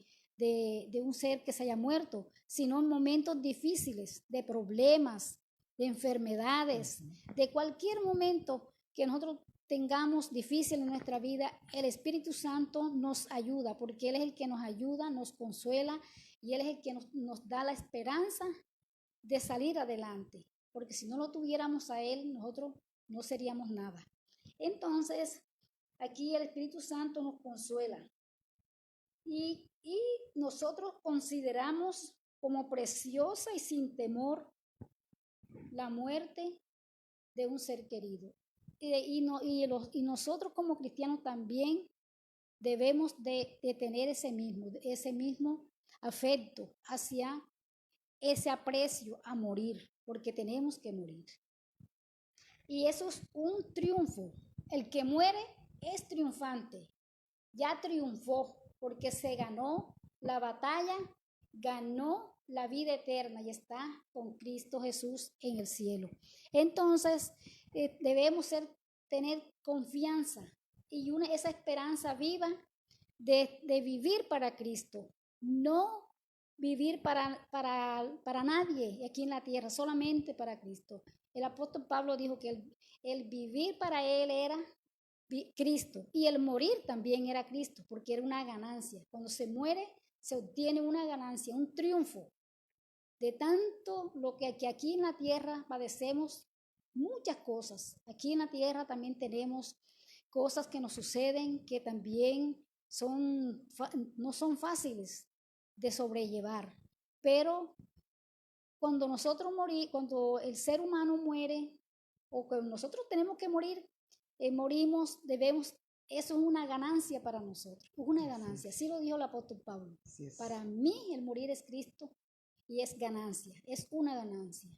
un ser que se haya muerto, sino en momentos difíciles, de problemas, de enfermedades, de cualquier momento que nosotros tengamos difícil en nuestra vida, el Espíritu Santo nos ayuda, porque Él es el que nos ayuda, nos consuela, y Él es el que nos da la esperanza de salir adelante, porque si no lo tuviéramos a Él, nosotros no seríamos nada. Entonces, aquí el Espíritu Santo nos consuela, y nosotros consideramos como preciosa y sin temor la muerte de un ser querido. Y nosotros como cristianos también debemos de tener ese mismo afecto hacia ese aprecio a morir, porque tenemos que morir. Y eso es un triunfo. El que muere es triunfante. Ya triunfó porque se ganó la batalla, ganó la vida eterna y está con Cristo Jesús en el cielo. Entonces, debemos tener confianza y esa esperanza viva de vivir para Cristo, no vivir para nadie aquí en la tierra, solamente para Cristo. El apóstol Pablo dijo que el vivir para él era Cristo, y el morir también era Cristo, porque era una ganancia. Cuando se muere, se obtiene una ganancia, un triunfo de tanto lo que aquí en la tierra padecemos, muchas cosas. Aquí en la tierra también tenemos cosas que nos suceden que también no son fáciles de sobrellevar, pero cuando cuando el ser humano muere, o cuando nosotros tenemos que morir, morimos, eso es una ganancia para nosotros, es una ganancia. Así lo dijo el apóstol Pablo. Para mí el morir es Cristo y es ganancia, es una ganancia.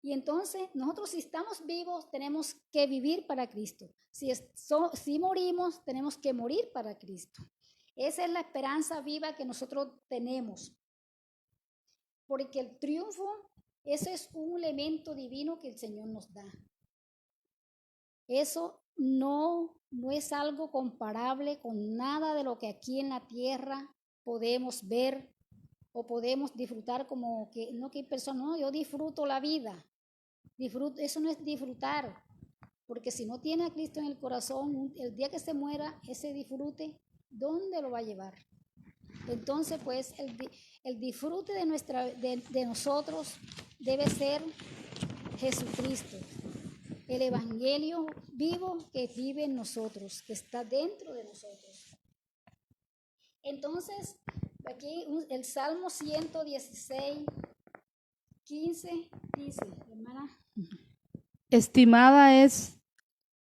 Y entonces nosotros, si estamos vivos, tenemos que vivir para Cristo. Si morimos, tenemos que morir para Cristo. Esa es la esperanza viva que nosotros tenemos. Porque el triunfo, ese es un elemento divino que el Señor nos da. Eso no es algo comparable con nada de lo que aquí en la tierra podemos ver o podemos disfrutar, como que no, que hay personas, no, yo disfruto la vida. Eso no es disfrutar, porque si no tiene a Cristo en el corazón, el día que se muera, ese disfrute, ¿dónde lo va a llevar? Entonces, pues, el disfrute de nosotros debe ser Jesucristo, el evangelio vivo que vive en nosotros, que está dentro de nosotros. Entonces, aquí el Salmo 116, 15 dice, hermana. Estimada es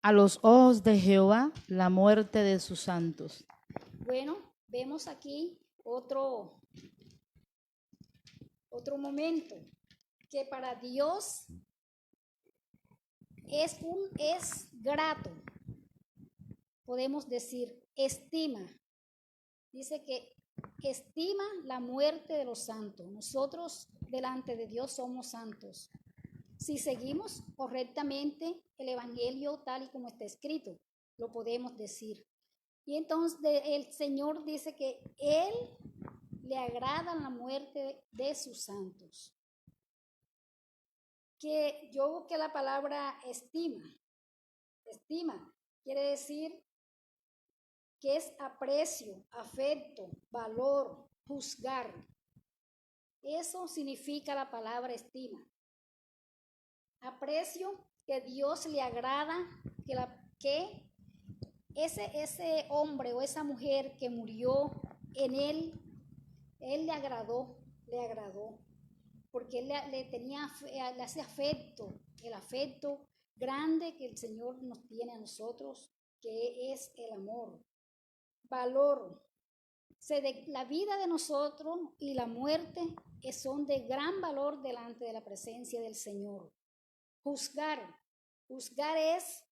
a los ojos de Jehová la muerte de sus santos. Bueno, vemos aquí otro momento, que para Dios es grato, podemos decir, estima. Dice que estima la muerte de los santos. Nosotros delante de Dios somos santos si seguimos correctamente el evangelio tal y como está escrito, lo podemos decir. Y entonces el Señor dice que Él le agrada la muerte de sus santos. Que yo busqué la palabra estima quiere decir que es aprecio, afecto, valor, juzgar. Eso significa la palabra estima. Aprecio, que Dios le agrada, que ese hombre o esa mujer que murió en él le agradó, porque él le hace afecto, el afecto grande que el Señor nos tiene a nosotros, que es el amor. Valor, la vida de nosotros y la muerte son de gran valor delante de la presencia del Señor. Juzgar es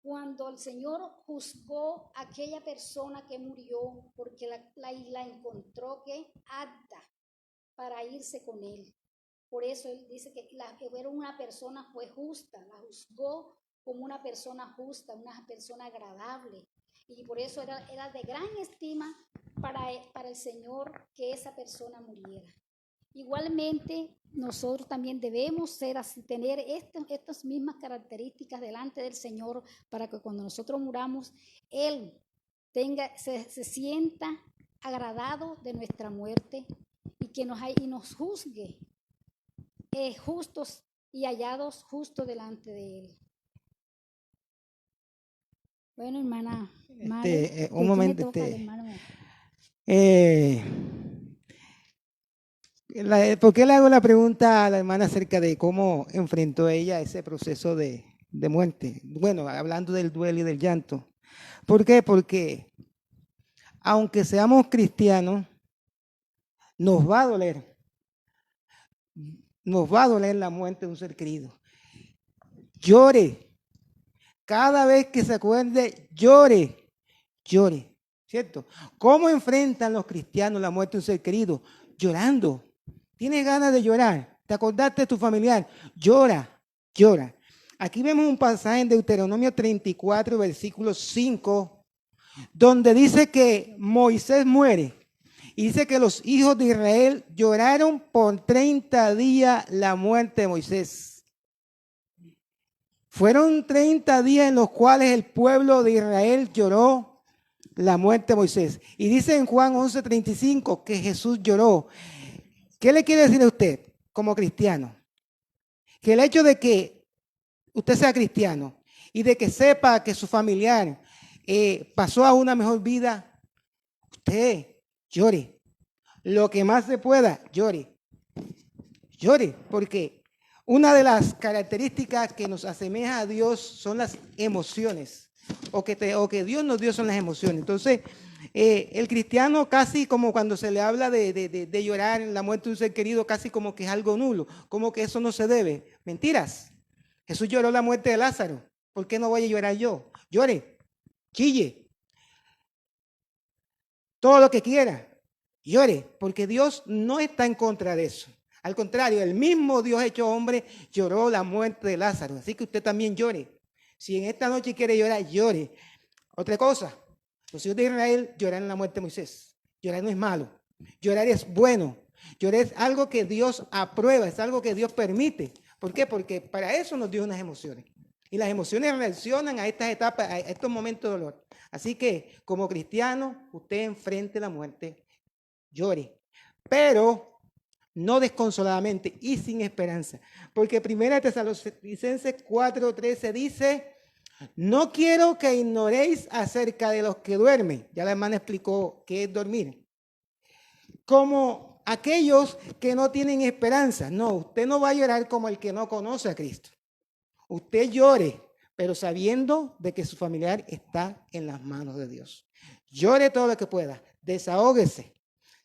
cuando el Señor juzgó a aquella persona que murió porque la encontró que apta para irse con él. Por eso él dice que era una persona fue justa, la juzgó como una persona justa, una persona agradable. Y por eso era de gran estima para el Señor que esa persona muriera. Igualmente, nosotros también debemos tener estas mismas características delante del Señor para que cuando nosotros muramos, Él se sienta agradado de nuestra muerte y nos juzgue justos y hallados justos delante de Él. Bueno, hermana, un momento. ¿Por qué le hago la pregunta a la hermana acerca de cómo enfrentó ella ese proceso de muerte? Bueno, hablando del duelo y del llanto. ¿Por qué? Porque aunque seamos cristianos, nos va a doler. Nos va a doler la muerte de un ser querido. Llore. Cada vez que se acuerde, llore. ¿Cierto? ¿Cómo enfrentan los cristianos la muerte de un ser querido? Llorando. ¿Tienes ganas de llorar? ¿Te acordaste de tu familiar? Llora. Aquí vemos un pasaje en Deuteronomio 34, versículo 5, donde dice que Moisés muere. Y dice que los hijos de Israel lloraron por 30 días la muerte de Moisés. Fueron 30 días en los cuales el pueblo de Israel lloró la muerte de Moisés. Y dice en Juan 11:35 que Jesús lloró. ¿Qué le quiere decir a usted como cristiano? Que el hecho de que usted sea cristiano y de que sepa que su familiar pasó a una mejor vida, usted llore. Lo que más se pueda, llore. Porque una de las características que nos asemeja a Dios son las emociones. O que Dios nos dio son las emociones. Entonces, el cristiano casi como cuando se le habla de llorar en la muerte de un ser querido, casi como que es algo nulo, como que eso no se debe. Mentiras. Jesús lloró la muerte de Lázaro. ¿Por qué no voy a llorar yo? Llore, chille, todo lo que quiera, llore, porque Dios no está en contra de eso. Al contrario, el mismo Dios hecho hombre lloró la muerte de Lázaro. Así que usted también llore. Si en esta noche quiere llorar, llore. Otra cosa, los hijos de Israel lloraron la muerte de Moisés. Llorar no es malo. Llorar es bueno. Llorar es algo que Dios aprueba, es algo que Dios permite. ¿Por qué? Porque para eso nos dio unas emociones. Y las emociones reaccionan a estas etapas, a estos momentos de dolor. Así que, como cristiano, usted enfrente la muerte, llore. Pero no desconsoladamente y sin esperanza. Porque 1 Tesalonicenses 4:13 dice: no quiero que ignoréis acerca de los que duermen. Ya la hermana explicó qué es dormir. Como aquellos que no tienen esperanza. No, usted no va a llorar como el que no conoce a Cristo. Usted llore, pero sabiendo de que su familiar está en las manos de Dios. Llore todo lo que pueda, desahóguese.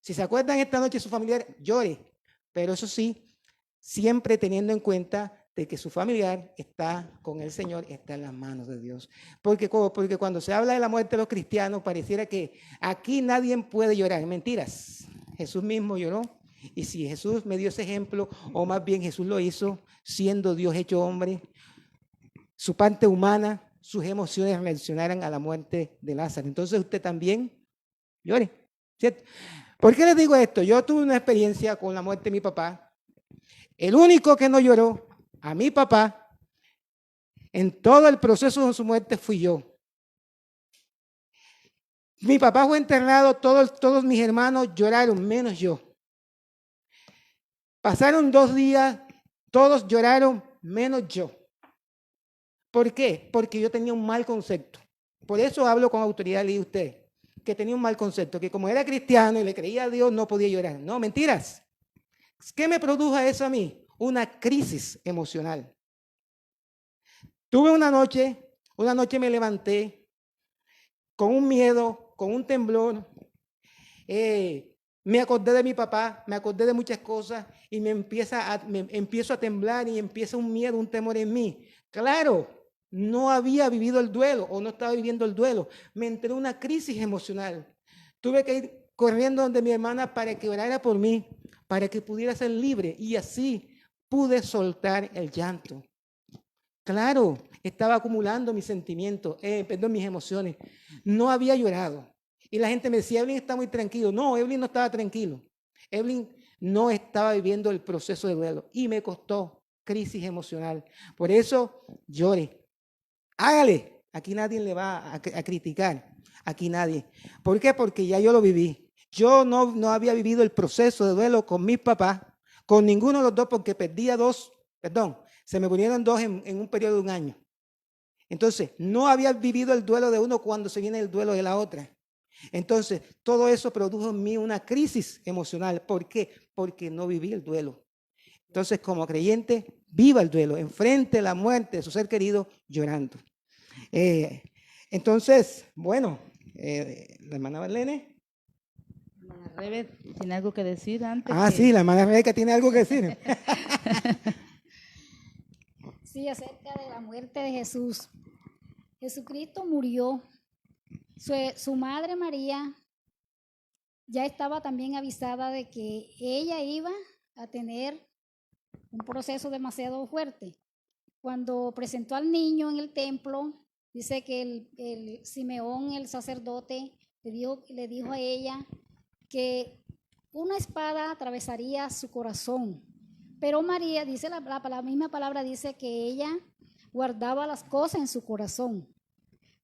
Si se acuerdan esta noche de su familiar, llore. Pero eso sí, siempre teniendo en cuenta de que su familiar está con el Señor, está en las manos de Dios. Porque cuando se habla de la muerte de los cristianos, pareciera que aquí nadie puede llorar. Mentiras. Jesús mismo lloró. Y si Jesús me dio ese ejemplo, o más bien Jesús lo hizo siendo Dios hecho hombre, su parte humana, sus emociones reaccionaran a la muerte de Lázaro. Entonces usted también llore, ¿cierto? ¿Por qué les digo esto? Yo tuve una experiencia con la muerte de mi papá. El único que no lloró a mi papá en todo el proceso de su muerte fui yo. Mi papá fue enterrado, todos mis hermanos lloraron, menos yo. Pasaron 2 días, todos lloraron, menos yo. ¿Por qué? Porque yo tenía un mal concepto. Por eso hablo con autoridad, leí usted, que tenía un mal concepto, que como era cristiano y le creía a Dios, no podía llorar. No, mentiras. ¿Qué me produjo eso a mí? Una crisis emocional. Tuve una noche me levanté con un miedo, con un temblor. Me acordé de mi papá, me acordé de muchas cosas y me empiezo a temblar y empieza un miedo, un temor en mí. Claro, no había vivido el duelo o no estaba viviendo el duelo. Me entró una crisis emocional. Tuve que ir corriendo donde mi hermana para que orara por mí, para que pudiera ser libre y así pude soltar el llanto. Claro, estaba acumulando mis sentimientos, mis emociones. No había llorado. Y la gente me decía, Evelyn está muy tranquilo. No, Evelyn no estaba tranquilo. Evelyn no estaba viviendo el proceso de duelo. Y me costó crisis emocional. Por eso llore. Hágale. Aquí nadie le va a criticar. Aquí nadie. ¿Por qué? Porque ya yo lo viví. Yo no había vivido el proceso de duelo con mis papás, con ninguno de los dos, porque se me murieron 2 en un periodo de 1 año. Entonces, no había vivido el duelo de uno cuando se viene el duelo de la otra. Entonces, todo eso produjo en mí una crisis emocional. ¿Por qué? Porque no viví el duelo. Entonces, como creyente, viva el duelo, enfrente la muerte de su ser querido llorando. Entonces, bueno, la hermana Marlene. La hermana Rebe tiene algo que decir antes. Sí, la hermana Rebeca tiene algo que decir. Sí, acerca de la muerte de Jesús. Jesucristo murió. Su madre María ya estaba también avisada de que ella iba a tener un proceso demasiado fuerte. Cuando presentó al niño en el templo, dice que el Simeón, el sacerdote, le dijo a ella que una espada atravesaría su corazón. Pero María, dice la misma palabra, dice que ella guardaba las cosas en su corazón.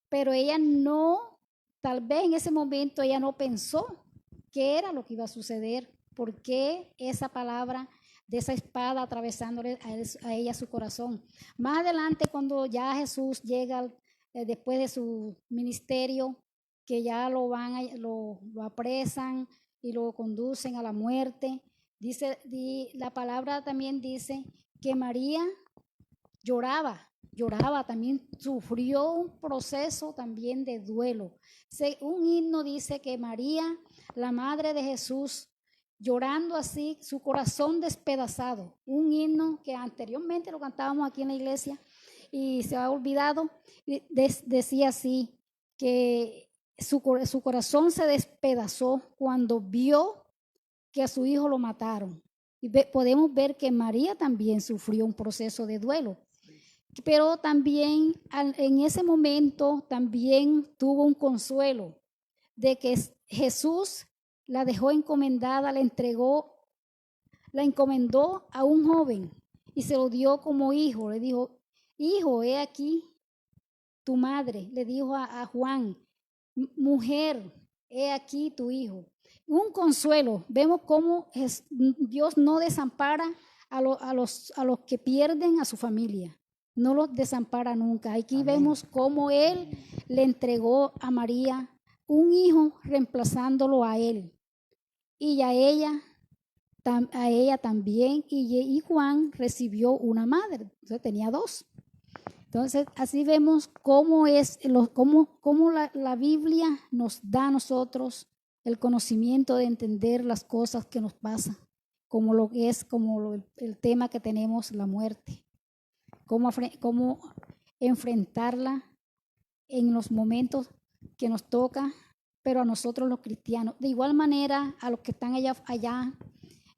Pero ella no, tal vez en ese momento ella no pensó qué era lo que iba a suceder, por qué esa palabra de esa espada atravesándole a ella su corazón. Más adelante, cuando ya Jesús llega después de su ministerio, que ya lo apresan y lo conducen a la muerte, la palabra también dice que María lloraba, también sufrió un proceso también de duelo. Un himno dice que María, la madre de Jesús, llorando así, su corazón despedazado. Un himno que anteriormente lo cantábamos aquí en la iglesia y se ha olvidado. Decía así, que su corazón se despedazó cuando vio que a su hijo lo mataron. Y podemos ver que María también sufrió un proceso de duelo. Pero también en ese momento también tuvo un consuelo de que Jesús la dejó encomendada, la encomendó a un joven y se lo dio como hijo. Le dijo, hijo, he aquí tu madre. Le dijo a Juan, mujer, he aquí tu hijo. Un consuelo. Vemos cómo Dios no desampara a los que pierden a su familia. No los desampara nunca. Aquí Amén. Vemos cómo Él le entregó a María un hijo reemplazándolo a Él. Y a ella también. Y Juan recibió una madre. Entonces tenía 2. Entonces así vemos cómo la Biblia nos da a nosotros el conocimiento de entender las cosas que nos pasan, como lo que es, el tema que tenemos, la muerte. Cómo enfrentarla en los momentos que nos toca, pero a nosotros los cristianos. De igual manera, a los que están allá,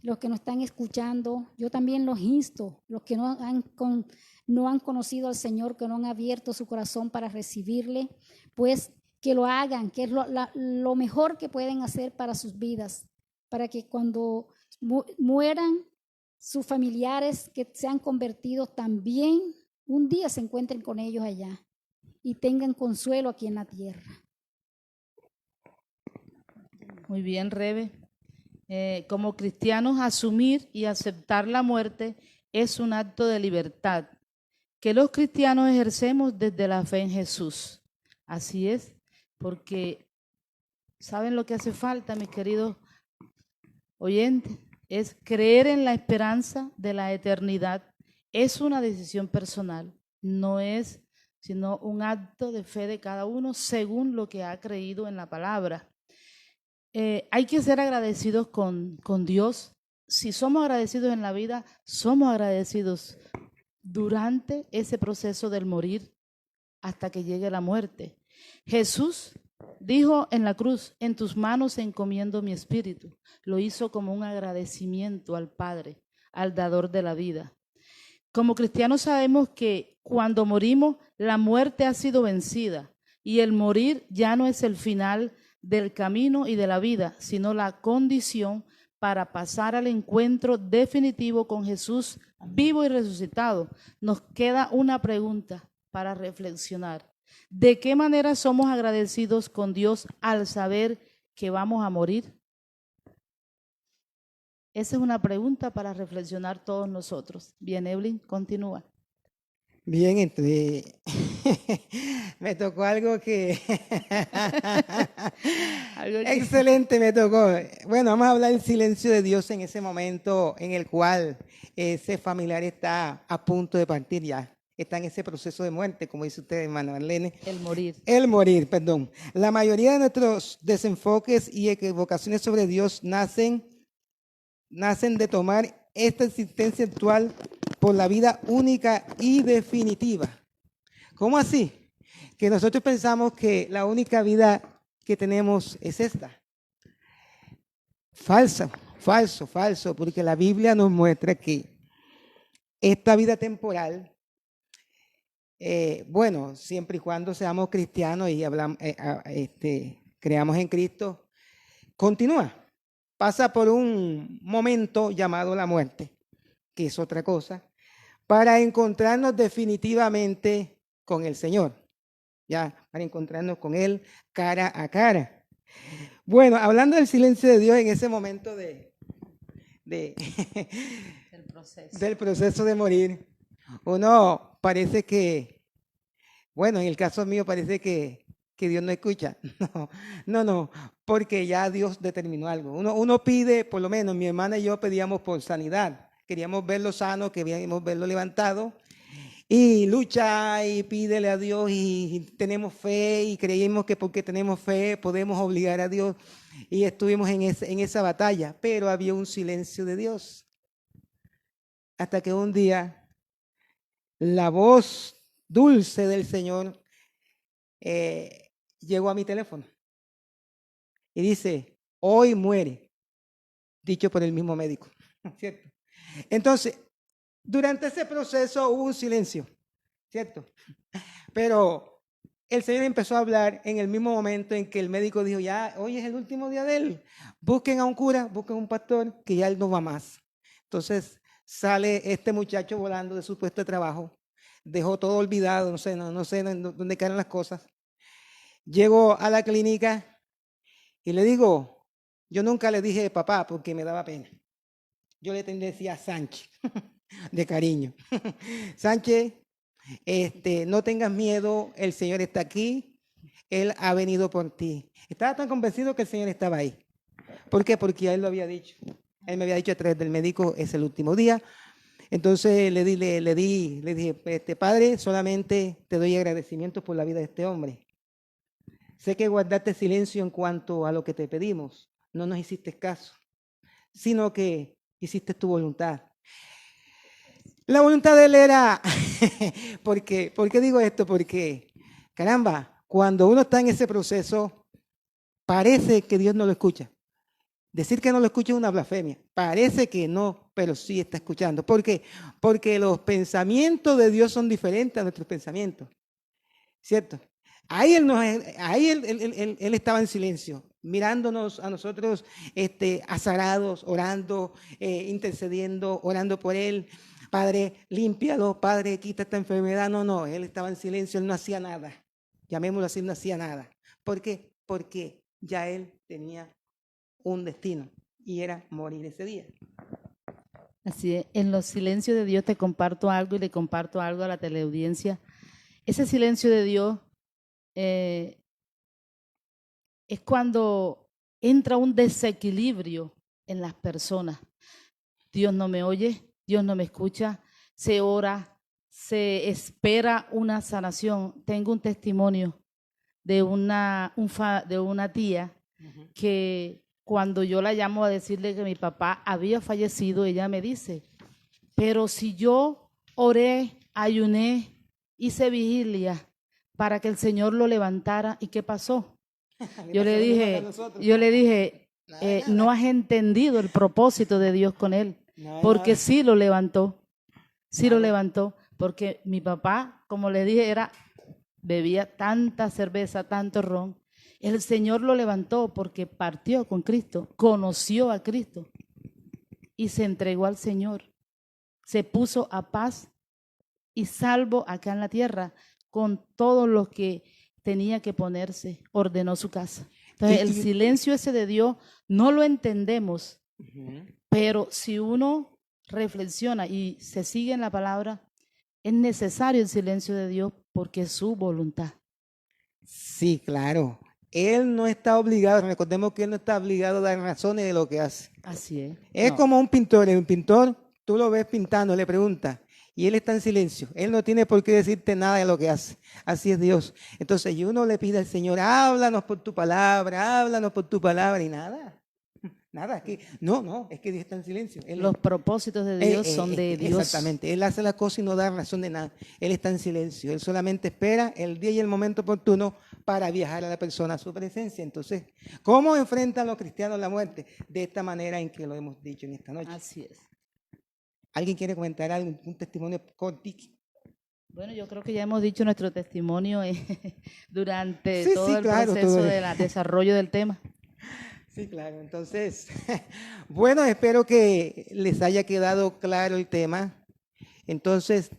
los que nos están escuchando, yo también los insto, los que no han conocido al Señor, que no han abierto su corazón para recibirle, pues que lo hagan, que es lo mejor que pueden hacer para sus vidas, para que cuando mueran sus familiares que se han convertido también un día se encuentren con ellos allá y tengan consuelo aquí en la tierra. Muy bien, Rebe. Como cristianos, asumir y aceptar la muerte es un acto de libertad que los cristianos ejercemos desde la fe en Jesús. Así es, porque ¿saben lo que hace falta, mis queridos oyentes? Es creer en la esperanza de la eternidad. Es una decisión personal, no es sino un acto de fe de cada uno según lo que ha creído en la palabra. Hay que ser agradecidos con Dios. Si somos agradecidos en la vida, somos agradecidos durante ese proceso del morir hasta que llegue la muerte. Jesús dijo en la cruz: en tus manos encomiendo mi espíritu. Lo hizo como un agradecimiento al Padre, al dador de la vida. Como cristianos sabemos que cuando morimos, la muerte ha sido vencida y el morir ya no es el final del camino y de la vida, sino la condición para pasar al encuentro definitivo con Jesús vivo y resucitado. Nos queda una pregunta para reflexionar. ¿De qué manera somos agradecidos con Dios al saber que vamos a morir? Esa es una pregunta para reflexionar todos nosotros. Bien, Evelyn, continúa. Bien, entonces me tocó algo que excelente me tocó. Bueno, vamos a hablar del silencio de Dios en ese momento en el cual ese familiar está a punto de partir ya. Está en ese proceso de muerte, como dice usted, hermana Marlene. El morir. El morir, perdón. La mayoría de nuestros desenfoques y equivocaciones sobre Dios nacen de tomar esta existencia actual por la vida única y definitiva. ¿Cómo así? Que nosotros pensamos que la única vida que tenemos es esta. Falso, porque la Biblia nos muestra que esta vida temporal, bueno, siempre y cuando seamos cristianos y hablamos, creamos en Cristo, continúa. Pasa por un momento llamado la muerte, que es otra cosa, para encontrarnos definitivamente con el Señor, ya, para encontrarnos con Él cara a cara. Bueno, hablando del silencio de Dios en ese momento del proceso de morir, uno parece que, bueno, en el caso mío parece que Dios no escucha. No, porque ya Dios determinó algo. Uno pide, por lo menos mi hermana y yo pedíamos por sanidad. Queríamos verlo sano, queríamos verlo levantado. Y lucha y pídele a Dios y tenemos fe y creímos que porque tenemos fe podemos obligar a Dios. Y estuvimos en esa batalla, pero había un silencio de Dios. Hasta que un día la voz dulce del Señor llegó a mi teléfono y dice: hoy muere, dicho por el mismo médico, ¿cierto? Entonces, durante ese proceso hubo un silencio, ¿cierto? Pero el Señor empezó a hablar en el mismo momento en que el médico dijo: ya, hoy es el último día de él, busquen a un cura, busquen a un pastor, que ya él no va más. Entonces sale este muchacho volando de su puesto de trabajo, dejó todo olvidado, no sé dónde caen las cosas. Llego a la clínica y le digo, yo nunca le dije papá porque me daba pena. Yo le decía Sánchez, de cariño. Sánchez, no tengas miedo, el Señor está aquí, Él ha venido por ti. Estaba tan convencido que el Señor estaba ahí. ¿Por qué? Porque ya Él lo había dicho. Él me había dicho a través del médico, es el último día. Entonces le dije, Padre, solamente te doy agradecimiento por la vida de este hombre. Sé que guardaste silencio en cuanto a lo que te pedimos. No nos hiciste caso, sino que hiciste tu voluntad. La voluntad de él era, ¿por qué digo esto? Porque, caramba, cuando uno está en ese proceso, parece que Dios no lo escucha. Decir que no lo escucha es una blasfemia. Parece que no, pero sí está escuchando. ¿Por qué? Porque los pensamientos de Dios son diferentes a nuestros pensamientos, ¿cierto? Ahí él estaba en silencio, mirándonos a nosotros azarados, orando, intercediendo, orando por él. Padre, límpialo, Padre, quita esta enfermedad. No, él estaba en silencio, él no hacía nada. Llamémoslo así, no hacía nada. ¿Por qué? Porque ya él tenía un destino y era morir ese día. Así es, en los silencios de Dios te comparto algo y le comparto algo a la teleaudiencia. Ese silencio de Dios es cuando entra un desequilibrio en las personas. Dios no me oye, Dios no me escucha, se ora, se espera una sanación. Tengo un testimonio de una tía que cuando yo la llamo a decirle que mi papá había fallecido, ella me dice, pero si yo oré, ayuné, hice vigilia para que el Señor lo levantara, ¿y qué pasó? Yo le dije, no has entendido el propósito de Dios con él, porque sí lo levantó, porque mi papá, como le dije, bebía tanta cerveza, tanto ron. El Señor lo levantó porque partió con Cristo, conoció a Cristo y se entregó al Señor. Se puso a paz y salvo acá en la tierra con todos los que tenía que ponerse, ordenó su casa. Entonces, el silencio ese de Dios no lo entendemos, pero si uno reflexiona y se sigue en la palabra, es necesario el silencio de Dios porque es su voluntad. Sí, claro. Él no está obligado, recordemos que él no está obligado a dar razones de lo que hace. Así es. Es como un pintor, tú lo ves pintando, le preguntas, y él está en silencio. Él no tiene por qué decirte nada de lo que hace. Así es Dios. Entonces, y uno le pide al Señor, háblanos por tu palabra, y nada. Nada, es que Dios está en silencio. Los propósitos de Dios son de Dios. Exactamente, Él hace las cosas y no da razón de nada. Él está en silencio, Él solamente espera el día y el momento oportuno para viajar a la persona a su presencia. Entonces, ¿cómo enfrentan los cristianos la muerte? De esta manera en que lo hemos dicho en esta noche. Así es. ¿Alguien quiere comentar algo, un testimonio cortito? Bueno, yo creo que ya hemos dicho nuestro testimonio durante todo el proceso del desarrollo del tema. Sí, claro. Entonces, bueno, espero que les haya quedado claro el tema. Entonces,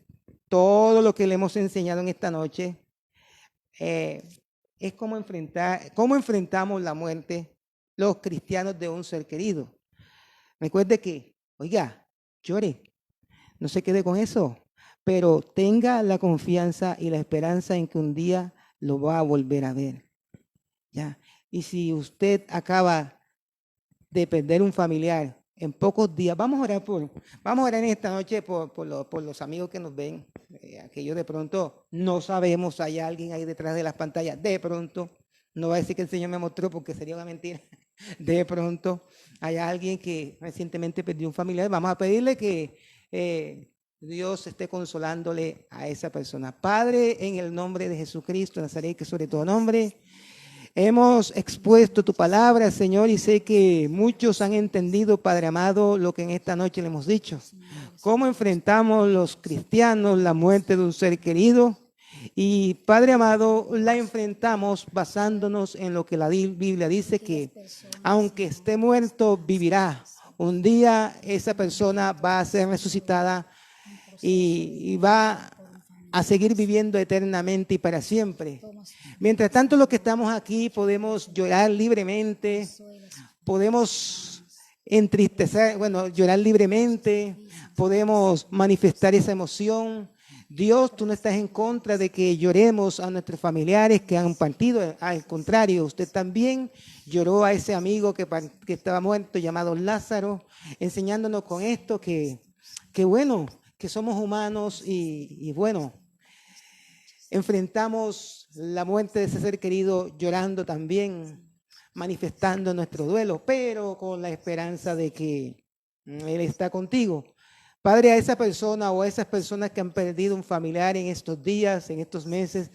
todo lo que le hemos enseñado en esta noche es cómo enfrentamos la muerte los cristianos de un ser querido. Recuerde que, oiga, llore, no se quede con eso, pero tenga la confianza y la esperanza en que un día lo va a volver a ver. ¿Ya? Y si usted acaba de perder un familiar en pocos días, vamos a orar en esta noche por los amigos que nos ven, aquellos de pronto no sabemos, hay alguien ahí detrás de las pantallas, de pronto, no va a decir que el Señor me mostró porque sería una mentira, de pronto hay alguien que recientemente perdió un familiar, vamos a pedirle que Dios esté consolándole a esa persona. Padre, en el nombre de Jesucristo, Nazaret, que sobre todo nombre, hemos expuesto tu palabra, Señor, y sé que muchos han entendido, Padre amado, lo que en esta noche le hemos dicho. Cómo enfrentamos los cristianos la muerte de un ser querido. Y, Padre amado, la enfrentamos basándonos en lo que la Biblia dice, que aunque esté muerto, vivirá. Un día esa persona va a ser resucitada y va a seguir viviendo eternamente y para siempre. Mientras tanto, los que estamos aquí podemos llorar libremente, podemos llorar libremente, podemos manifestar esa emoción. Dios, tú no estás en contra de que lloremos a nuestros familiares que han partido, al contrario, usted también lloró a ese amigo que estaba muerto llamado Lázaro, enseñándonos con esto que somos humanos y enfrentamos la muerte de ese ser querido llorando también, manifestando nuestro duelo, pero con la esperanza de que Él está contigo. Padre, a esa persona o a esas personas que han perdido un familiar en estos días, en estos meses,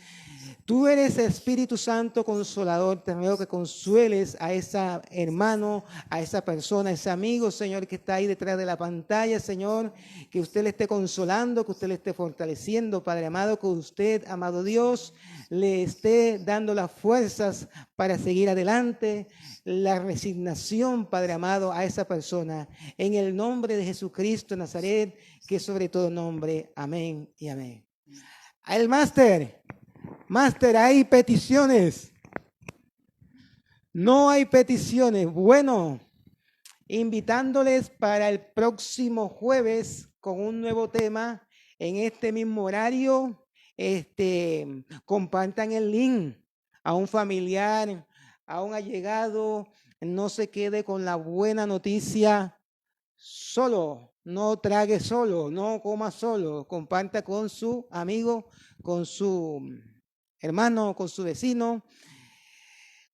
tú eres Espíritu Santo Consolador. Te ruego que consueles a ese hermano, a esa persona, a ese amigo, Señor, que está ahí detrás de la pantalla, Señor, que usted le esté consolando, que usted le esté fortaleciendo, Padre amado, que usted, amado Dios, le esté dando las fuerzas para seguir adelante, la resignación, Padre amado, a esa persona. En el nombre de Jesucristo de Nazaret, que sobre todo nombre. Amén y amén. El máster, hay peticiones. No hay peticiones. Bueno, invitándoles para el próximo jueves con un nuevo tema en este mismo horario. Compartan el link a un familiar, a un allegado. No se quede con la buena noticia solo. No trague solo, no coma solo. Comparta con su amigo, con su hermano, con su vecino.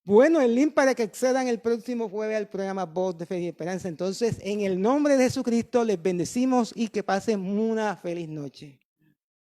Bueno, el link para que accedan el próximo jueves al programa Voz de Fe y Esperanza. Entonces, en el nombre de Jesucristo les bendecimos y que pasen una feliz noche.